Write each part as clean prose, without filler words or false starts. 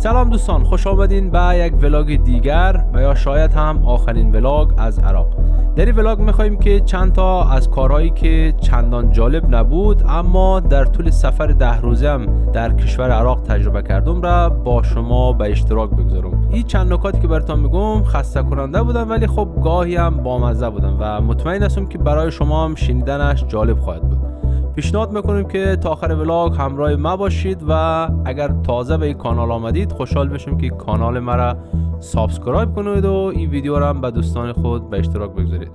سلام دوستان، خوش آمدین به یک ولاگ دیگر و یا شاید هم آخرین ولاگ از عراق. در این ولاگ میخواییم که چند تا از کارهایی که چندان جالب نبود اما در طول سفر 10 روزه هم در کشور عراق تجربه کردم را با شما به اشتراک بگذارم. این چند نکاتی که براتون میگم خسته کننده بودن ولی خب گاهی هم بامزه بودن و مطمئن هستم که برای شما هم شنیدنش جالب خواهد بود. پیشنهاد میکنیم که تا آخر ولاگ همراه ما باشید و اگر تازه به این کانال آمدید خوشحال بشیم که کانال ما را سابسکرایب کنید و این ویدیو را هم به دوستان خود به اشتراک بگذارید.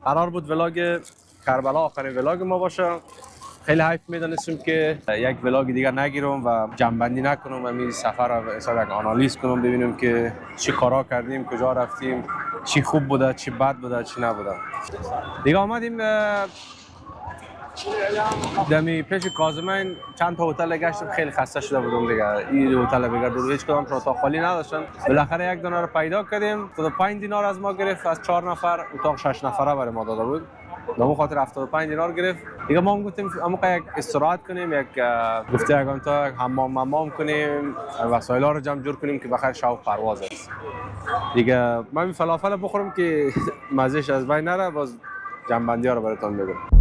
قرار بود ولاگ کربلا آخرین ولاگ ما باشه. خیلی حیف میدونستم که یک ولاگ دیگر نگیرم و جمع‌بندی نکنم و می سفر را حساب یک آنالیز کنم، ببینیم که چی کارا کردیم، کجا رفتیم، چی خوب بوده، چی بد بوده، چی نبوده. دیگه آمدیم دمی پیش کاظمین چند تا هتل گشتم، خیلی خسته شده بودم دیگه. این هتل بگرد دور هیچ کدام اتاق خالی نداشتن. بالاخره یک دونه رو پیدا کردیم. 5 دینار از ما گرفت، از 4 نفر اتاق 6 نفره برای ما داده بود. به خاطر 75 دینار گرفت. دیگه ما هم گفتیم اما یک استراحت کنیم، یک گفته یکان تا حمام کنیم، وسایل رو جمع جور کنیم که بخیر شب پرواز است. دیگه ما این فلافل بخوریم که مزهش از بین نره، باز جمع‌بندی ها رو براتون بگم.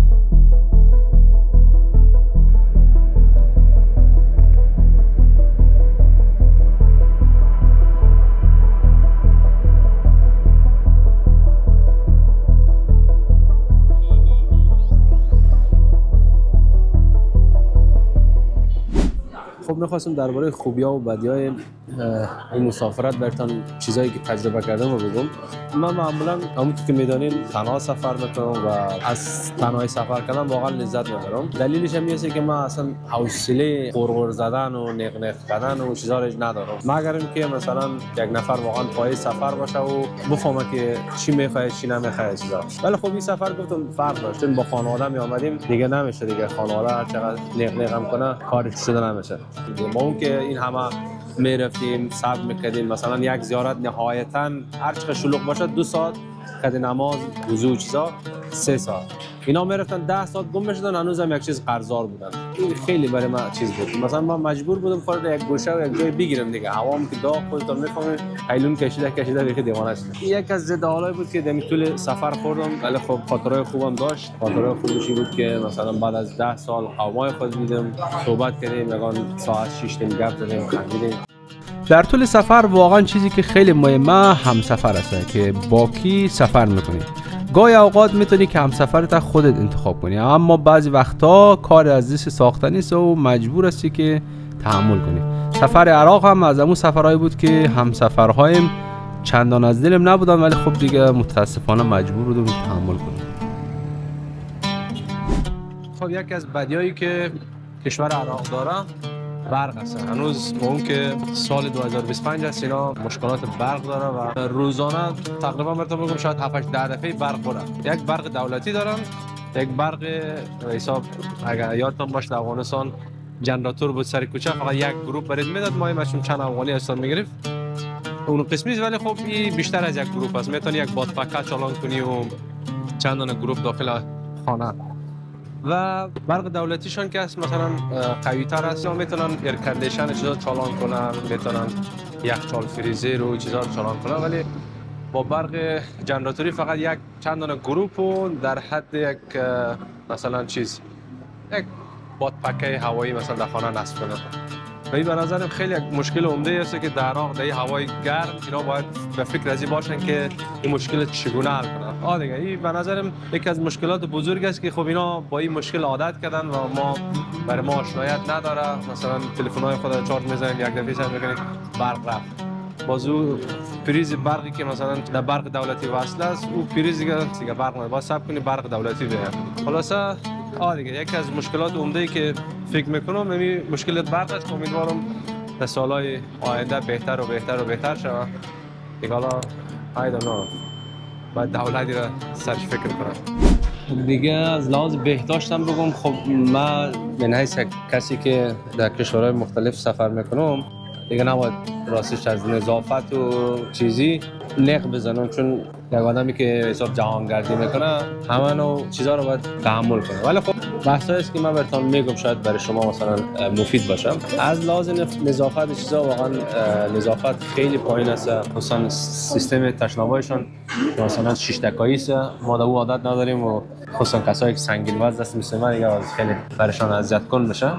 خب میخواستم درباره خوبی‌ها و بدی‌های این مسافرت براتون چیزایی که تجربه کردم رو بگم. من معمولا همونطور که میدونین تنها سفر میکنم و از تنهایی سفر کردن واقعا لذت میبرم. دلیلش هم اینه که من اصلا حوصله غرغر زدن و نق زدن و چیزا رو ندارم، مگر اینکه مثلا یک نفر واقعا پای سفر باشه و بفهمه که چی میخواد چی نمیخواد چیزا. ولی خب این سفر گفتم فرق داشت، با خانواده می اومدیم دیگه نمیشه، دیگه خانواده هر چقدر نق هم کنه کارش شده نمیشه. ما اون که این همه میرفتیم صبر میکردیم، مثلا یک زیارت نهایتا هر چقدر شلوغ باشه 2 ساعت، قد نماز وضو چیزا 3 ساعت، اینا میرفتن 10 ساعت گم میشدن، هنوز هم یک چیز قرضدار بودن. این خیلی برای من چیز بود. مثلا من مجبور بودم فرد یک گوشه و یک جای بگیرم دیگه، هوام که داغ خودتون میفهمید قیلون کشیده بیخی دیوانه شد. یک از ضد حالای بود که در طول سفر خوردم، ولی خب خاطرای خوبم داشت. خاطرای خوبش بود که مثلا بعد از 10 سال هوای خود دیدم، صحبت کردیم، یگان ساعت 6 تا گپ زدیم، خندیدیم. در طول سفر واقعا چیزی که خیلی مهمه همسفر است که با کی سفر میکنی. گاهی اوقات میتونی که همسفرت خودت انتخاب کنی، اما بعضی وقتا کار از دست ساخته نیست و مجبور هستی که تحمل کنی. سفر عراق هم از همون سفرهایی بود که همسفرهایم چندان از دلم نبودن، ولی خب دیگه متاسفانه مجبور بودم تحمل کنم. خب یکی از بدیایی که کشور عراق داره برق است. هنوز اون که سال 2025 است اینا مشکلات برق داره و روزانه تقریبا براتون بگم شاید 7-8 دفعه برق خوره. یک برق دولتی دارن، یک برق حساب اگر یادتون باشه افغانستان جنراتور بود سر کوچه، فقط یک گروه برید میداد، ما ماشون چند افغانی هستن میگرفت اون قسمی است، ولی خب این بیشتر از یک گروه است. میتونی یک بادپکه چالان کنی و چند تا گروه داخل خانه. و برق دولتیشان که است مثلا قوی تر است، میتونن ایر کندیشن چیزا چالان کنن، میتونن یخچال فریزر و چیزا رو چالان کنن، ولی با برق جنراتوری فقط یک چند تا گروپ و در حد یک مثلا چیز یک بادپکه هوایی مثلا در خانه نصب کنن. و این به نظرم خیلی یک مشکل عمده است که در عراق در هوای گرم اینا باید به فکر ازی باشن که این مشکل چگونه حل کنن. دیگه این به نظرم یکی از مشکلات بزرگ است که خب اینا با این مشکل عادت کردن و ما برای ما آشناییت نداره. مثلا تلفن‌های خود چارج می‌زنیم، یک دفعه چارج می‌کنیم برق رفت. بازو پریز برقی که مثلا در برق دولتی وصل است، او پریز دیگه برق نمیاد، باید صبر کنی برق دولتی بیاد. خلاصه دیگه یکی از مشکلات عمده‌ای که فکر میکنم این مشکل برق است. امیدوارم در سالهای آینده بهتر و بهتر و بهتر شود. دیگه حالا باید دولتی را سرش فکر کنم. دیگه از لحاظ بهداشتم بگم، خب من من حیث کسی که در کشورهای مختلف سفر میکنم دیگه نباید راستش از نظافت و چیزی نق بزنم، چون یک آدمی که حساب جهانگردی میکنه همه نوع چیزا رو باید تحمل کنه. ولی خب بحثایی است که من براتون میگم شاید برای شما مثلا مفید باشه. از لحاظ نظافت چیزا واقعا نظافت خیلی پایین است، خصوصا سیستم تشنابایشان مثلا 6 دقیقه‌ای است. ما در او عادت نداریم و خصوصا کسایی که سنگین وزن است مثل من دیگه خیلی برشان اذیت کن میشه.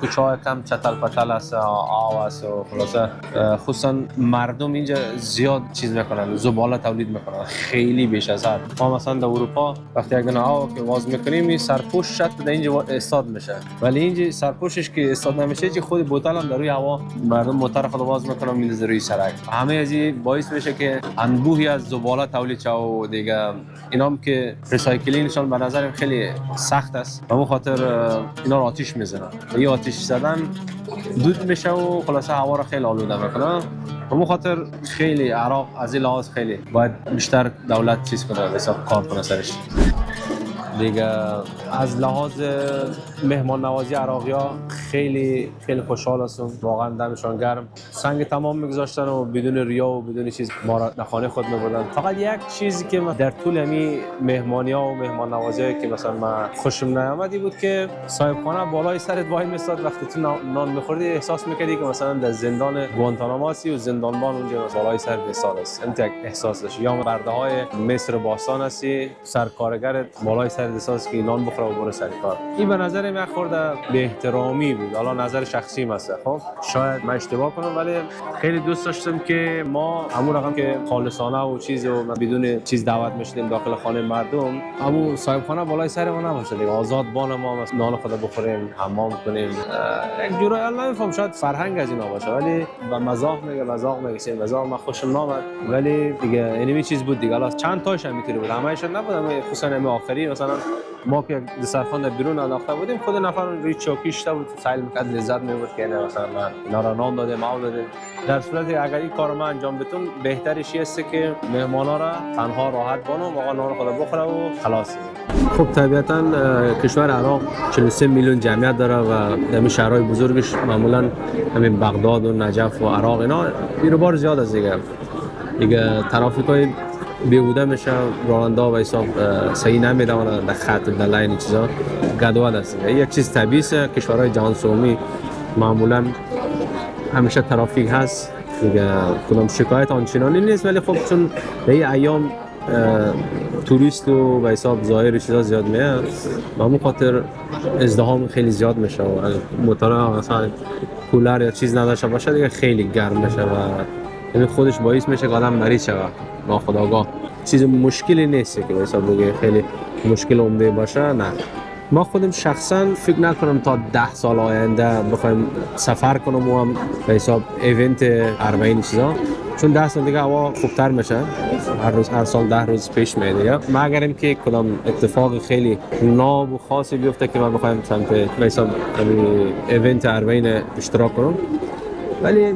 کوچه های کم چتل پتل است، آب است و خلاصه خصوصا مردم اینجا زیاد چیز میکنن، زباله تولید میکنن خیلی بیش از حد. ما مثلا در اروپا وقتی یک دونه آب که واز میکنیم این سرپوش شد در اینجا استاد میشه، ولی اینجا سرپوشش که استاد نمیشه چه خود بوتل هم در روی هوا مردم موتور خود واز میکنن میذاره روی سرک. همه از این باعث میشه که انبوهی از زباله تولید شه و دیگه اینام که ریسایکلینگشون به نظر خیلی سخت است. به خاطر اینا رو آتش میزنن. این آتش زدن دود میشه و خلاصه هوا رو خیلی آلوده میکنه. به خاطر خیلی عراق از این لحاظ خیلی باید بیشتر دولت چیز کنه، حساب کار کنه سرش. دیگه از لحاظ مهمان نوازی عراقی‌ها خیلی خوشحال هستم، واقعا دمشان گرم. سنگ تمام میگذاشتن و بدون ریا و بدون چیز ما را خانه خود میبردن. فقط یک چیزی که در طول همین مهمانی‌ها و مهمان نوازی که مثلا من خوشم نیامدی بود که صاحب خانه بالای سرت وای میستاد، وقتی تو نان میخوردی احساس میکردی که مثلا در زندان گوانتانامو هستی و زندانبان اونجا بالای سر وسال است. این یک احساس داشت. یا برده‌های مصر باستان هستی، سرکارگرت بالای سر احساس که نان بخوره و بره سر کار. این به نظر من خورده به احترامی بود. حالا نظر شخصی است. خب شاید من اشتباه کنم ولی خیلی دوست داشتم که ما همون رقم که خالصانه و چیز و بدون چیز دعوت میشدیم داخل خانه مردم، همون صاحب خانه بالای سر ما نباشه دیگه. آزاد بان ما نان خود بخوریم، حمام کنیم. یک جورایی الله نمیفهم شاید فرهنگ از اینا باشه ولی با مزاح میگه سین مزاح ما خوشم نامد ولی دیگه اینمی چیز بود دیگه. حالا چند تاش هم میتونه بود، همه‌اش نبود، اما خصوصا همین آخری مثلا ما که دسترخوان در بیرون انداخته بودیم خود نفر روی چوکی شته بود سایل میکرد لذت میبرد که نه مثلا من اینا را نان دادم آب دادم. در صورتی اگر این کارو من انجام بدم بهترش است که مهمانا را تنها راحت بانم واقعا نان خود بخوره و خلاص. خب طبیعتا کشور عراق 43 میلیون جمعیت داره و در شهرهای بزرگش معمولا همین بغداد و نجف و عراق اینا بیروبار زیاد از دیگه ترافیکای بیهوده میشه، راننده و حساب صحیح نمیدونن در خط در لاین چیزا گدوال است. یک چیز طبیعی است، کشورهای جهان سومی معمولا همیشه ترافیک هست دیگه، کدام شکایت آنچنانی نیست ولی خب چون به این ایام توریست و به حساب ظاهر چیزا زیاد میاد و همون خاطر ازدحام خیلی زیاد میشه و موتورها مثلا کولر یا چیز نداشته باشه دیگه خیلی گرم میشه و این خودش باعث میشه که آدم مریض شه. ناخودآگاه چیز مشکلی نیست که به حساب بگه خیلی مشکل عمده باشه. نه ما خودم شخصا فکر نکنم تا 10 سال آینده بخوایم سفر کنم و هم به حساب ایونت 40 چیزا، چون 10 سال دیگه هوا خوبتر میشه، هر سال 10 روز پیش میاد دیگه. مگرم که کدام اتفاق خیلی ناب و خاصی بیفته که ما بخوایم سمت به حساب ایونت 40 اشتراک کنم، ولی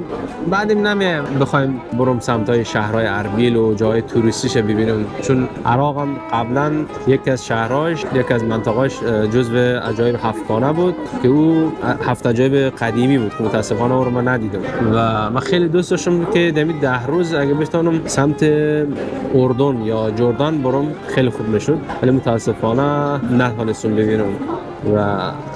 بعدم نمیایم بخوایم برم سمتای شهرهای اربیل و جای توریستیش ببینم، چون عراق هم قبلا یکی از شهرهاش یکی از مناطقش جزو عجایب هفتگانه بود که او 7 عجایب قدیمی بود که متاسفانه اون رو من ندیدم و من خیلی دوست داشتم که دمی 10 روز اگه بتونم سمت اردن یا جردن برم خیلی خوب میشد، ولی متاسفانه نتونستم ببینم و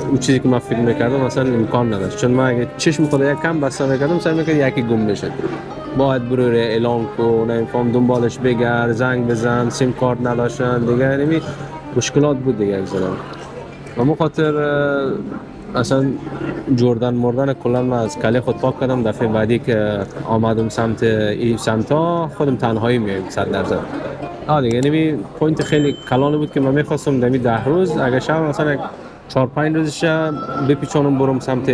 اون چیزی که من فکر میکردم مثلا امکان نداشت، چون من اگه چشم خود یک کم بسته میکردم سعی میکرد یکی گم بشه، باید بروره اعلان کن، نمیفهم دنبالش بگرد، زنگ بزن، سیم کارت نداشتن دیگه، یعنی مشکلات بود دیگه اگزارم. و من خاطر اصلا جردن مردن کلا من از کله خود پاک کردم. دفعه بعدی که آمدم سمت این سمتا خودم تنهایی میایم 100%. دیگه یعنی پوینت خیلی کلان بود که من میخواستم دمی 10 روز اگه شب مثلا 4-5 روزش بپیچونم برم سمت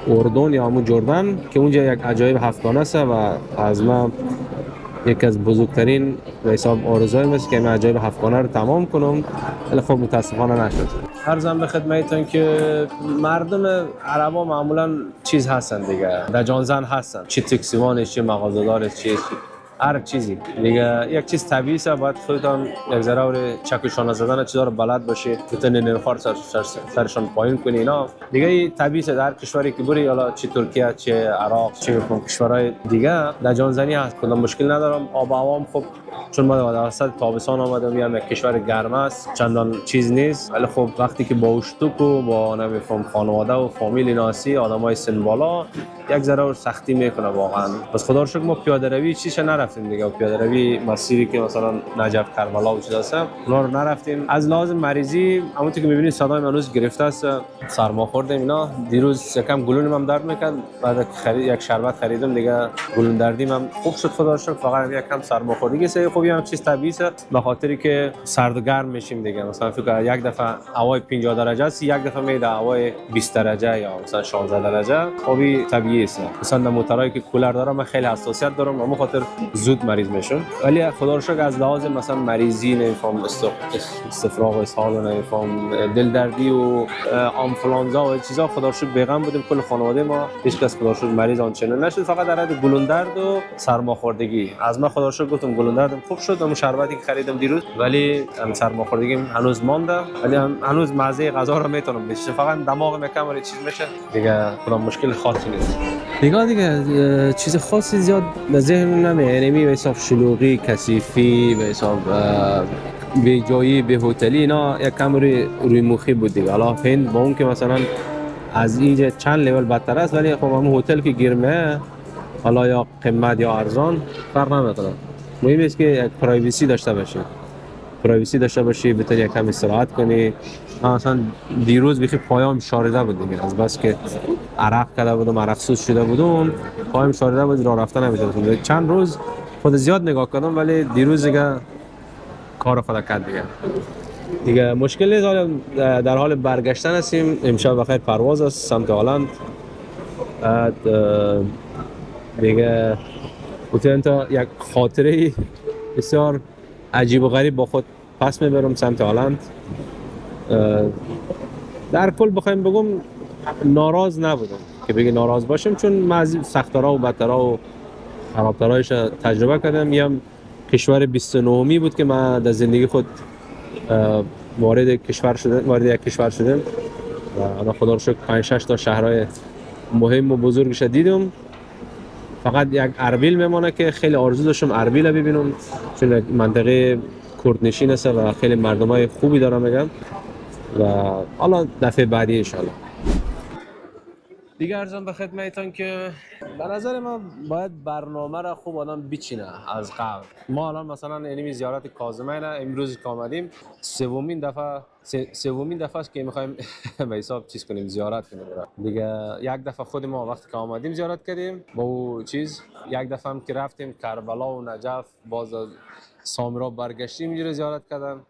اردن یا همون جردن که اونجا یک عجایب هفتگانه است و از من یکی از بزرگترین به حساب آرزویم است که من عجایب هفتگانه رو تمام کنم، ولی خب متاسفانه نشد. عرضم به خدمتتون که مردم عربا معمولا چیز هستن دیگه، در جانزن هستن، چه تکسیوانش چه مغازه‌دارش چه هر چیزی دیگه یک چیز طبیعی است، باید خودتان یک ذره چک و شانه زدن چیزا رو بلد باشی، بتونی نرخ‌ها رو سرشان پایین کنی. اینا دیگه طبیعی است. در کشوری که بری، حالا چه ترکیه چه عراق چه کشورهای دیگه، در جانزنی هست، کدام مشکل ندارم. آب و هوام خوب، چون ما در وسط تابستان آمدم، میام یک کشور گرم است، چندان چیز نیست، ولی خب وقتی که با اشتوک و با نمیفهم خانواده و فامیل ناسی آدمای سن بالا یک ذره سختی میکنه واقعا. بس خدا رو شکر ما پیاده روی چیش نرفتیم دیگه. پیاده روی مسیری که مثلا نجف کربلا و چیزاست اونا رو نرفتیم. از لازم مریضی همونطور که میبینید صدای من هنوز گرفته است، سرما خوردم. اینا دیروز یکم گلونم هم درد میکرد، بعد یک شربت خریدم دیگه گلون دردیم هم خوب شد خدا رو شکر. فقط یکم سرما خوردگی است. خوبی هم چیز طبیعی است، به خاطری که سرد و گرم میشیم دیگه. مثلا فکر یک دفعه هوای 50 درجه است، یک دفعه میاد هوای 20 درجه یا مثلا 16 درجه. خوبی طبیعی است. مثلا در موتورایی که کولر دارم من خیلی حساسیت دارم، اما خاطر زود مریض میشم. ولی خدا رو شکر از لحاظ مثلا مریضی نمیفهم استفراغ و اسهال و نمیفهم دل دردی و آنفولانزا و چیزا، خدا رو شکر بیغم بودیم. کل خانواده ما هیچ کس خدا رو شکر مریض آنچنان نشد، فقط در حد گلون درد و سرماخوردگی. از من خدا رو شکر گفتم گلون دردم خوب شد. اون شربتی که خریدم دیروز، ولی سرماخوردگی هنوز مانده، ولی هنوز مزه غذا رو میتونم بچشم. فقط دماغم یکم چیز میشه دیگه، کدام مشکل خاصی نیست. دیگه چیز خاصی زیاد به ذهن نمیاد. یعنی به حساب شلوغی، کثیفی، به حساب به جایی، به هتلی، اینا یک کم روی مخی بود دیگه. حالا هند با اون که مثلا از اینجا چند لیول بدتر است، ولی خب همون هتل که گرمه، حالا یا قیمت یا ارزان فرق نمیکنه. مهم است که یک پرایوسی داشته باشی، بتونی یک کم استراحت کنی. مثلا دیروز بخی پایم شاریده بود دیگه، از بس که عرق کرده بودم، عرق سوز شده بودم، پایم شاریده بود، راه رفتن نمی‌شد. چند روز خود زیاد نگاه کردم، ولی دیروز دیگه کار خود کرد دیگه مشکل نیست. حالا در حال برگشتن هستیم. امشب بخیر پرواز است سمت هلند. دیگه بتونم تا یک خاطره بسیار عجیب و غریب با خود پس میبرم سمت هلند. در کل بخوایم بگم ناراض نبودم که بگی ناراض باشم، چون سخت‌ترها و بدترها و خرابترهایش تجربه کردم. یم کشور 29می بود که من در زندگی خود وارد یک کشور شدم و الان خدا رو شکر 5-6 تا شهرهای مهم و بزرگش دیدم. فقط یک اربیل میمونه که خیلی آرزو داشتم اربیل رو ببینم، چون منطقه کردنشین است و خیلی مردمای خوبی داره میگم. و حالا دفعه بعدی ان شاء الله. دیگه ارزم به خدمتتون که به نظر من باید برنامه را خوب آدم بچینه از قبل. ما الان مثلا اینمی زیارت کاظمین امروز که آمدیم، سومین دفعه است که میخوایم به حساب چیز کنیم، زیارت کنیم دیگه. یک دفعه خود ما وقتی که آمدیم زیارت کردیم با او چیز، یک دفعه هم که رفتیم کربلا و نجف، باز از سامرا برگشتیم اینجا زیارت کردم،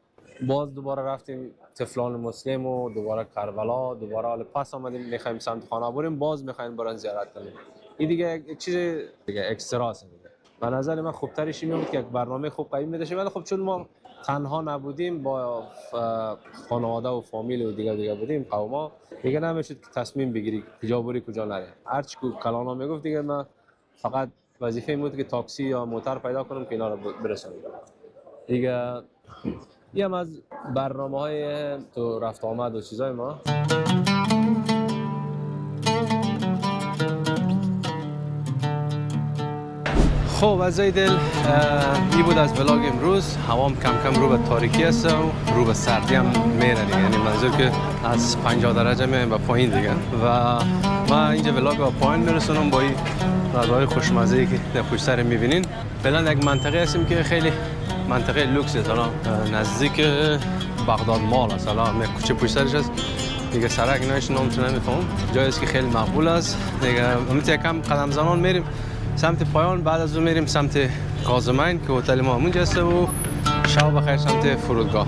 باز دوباره رفتیم طفلان مسلم و دوباره کربلا، دوباره حال پس آمدیم میخوایم سمت خانه بریم، باز میخوایم برن زیارت کنیم. این دیگه یک چیز دیگه اکستراست دیگه. به نظر من خوبترش این بود که یک برنامه خوب قایم بشه، ولی خب چون ما تنها نبودیم، با خانواده و فامیل و دیگه بودیم قوما، دیگه نمیشد که تصمیم بگیری کجا بری کجا نری. هر چی کلانا میگفت دیگه من فقط وظیفه این بود که تاکسی یا موتور پیدا کنم که اینا رو برسونم دیگه. این هم از برنامه‌های تو رفت آمد و چیزای ما. خب عزیزای دل، این بود از ولاگ امروز. هوام کم کم رو به تاریکی است و رو به سردی هم میره دیگه، یعنی منظور که از 50 درجه میایم به پایین دیگه. و ما اینجا ولاگ به پایین میرسونم با این غذاهای خوشمزه‌ای که پشت سر میبینین. فعلا یک منطقه هستیم که خیلی منطقه لوکس است، نزدیک بغداد مال است. حالا کوچه پشت سرش است دیگه، سرک نمیشه نام چه نمیفهمم. جایی است که خیلی مقبول است دیگه. همین کم قدم زنان میریم سمت پایان، بعد از اون میریم سمت کاظمین که هتل ما همونجا است و شب بخیر سمت فرودگاه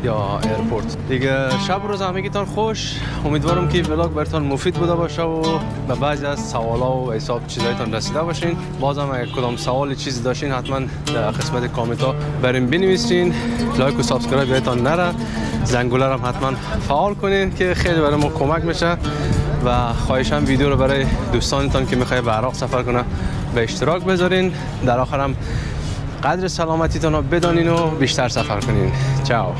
یا ایرپورت دیگه. شب روز همگیتان خوش. امیدوارم که ولاگ براتون مفید بوده باشه و به بعضی از سوالا و حساب چیزایتان رسیده باشین. بازم اگه کدام سوال چیزی داشتین حتما در قسمت کامنت ها بریم بنویسین. لایک و سابسکرایب یادتان نره، زنگوله رو هم حتما فعال کنین که خیلی برای ما کمک میشه. و خواهشاً ویدیو رو برای دوستانتان که میخواد به عراق سفر کنه به اشتراک بذارین. در آخرم قدر سلامتیتون رو بدانین و بیشتر سفر کنین. چاو.